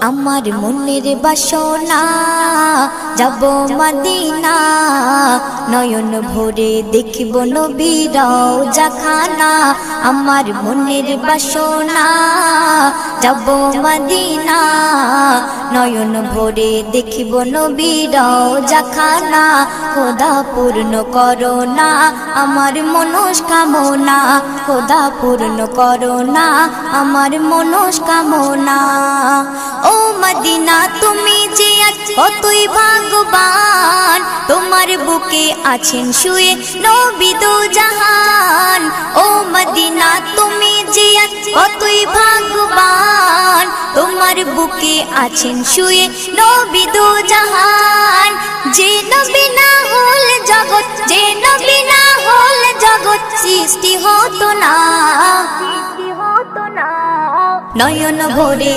আমার মনের বাসনা যাব মদিনা, নয়ন ভরে দেখিব নবীর রওজাখানা। আমার মনের বাসনা যাব মদিনা, নয়ন ভরে দেখিব নবীর রওজাখানা। খোদা পূর্ণ করো না আমার মনস্কামনা, খোদা পূর্ণ করো না আমার মনস্কামনা। ও মদিনা তুমি যে কতই ভাগ্যবান, তোমার বুকে আছেন শুয়ে নবী দো জাহান। ও মদিনা তুমি যে কতই ভাগ্যবান, তোমার বুকে আছেন শুয়ে নবী দো জাহান। যে নবী না হল জগৎ, যে নবী না হল জগৎ সৃষ্টি হতো না, নয়ন ভরে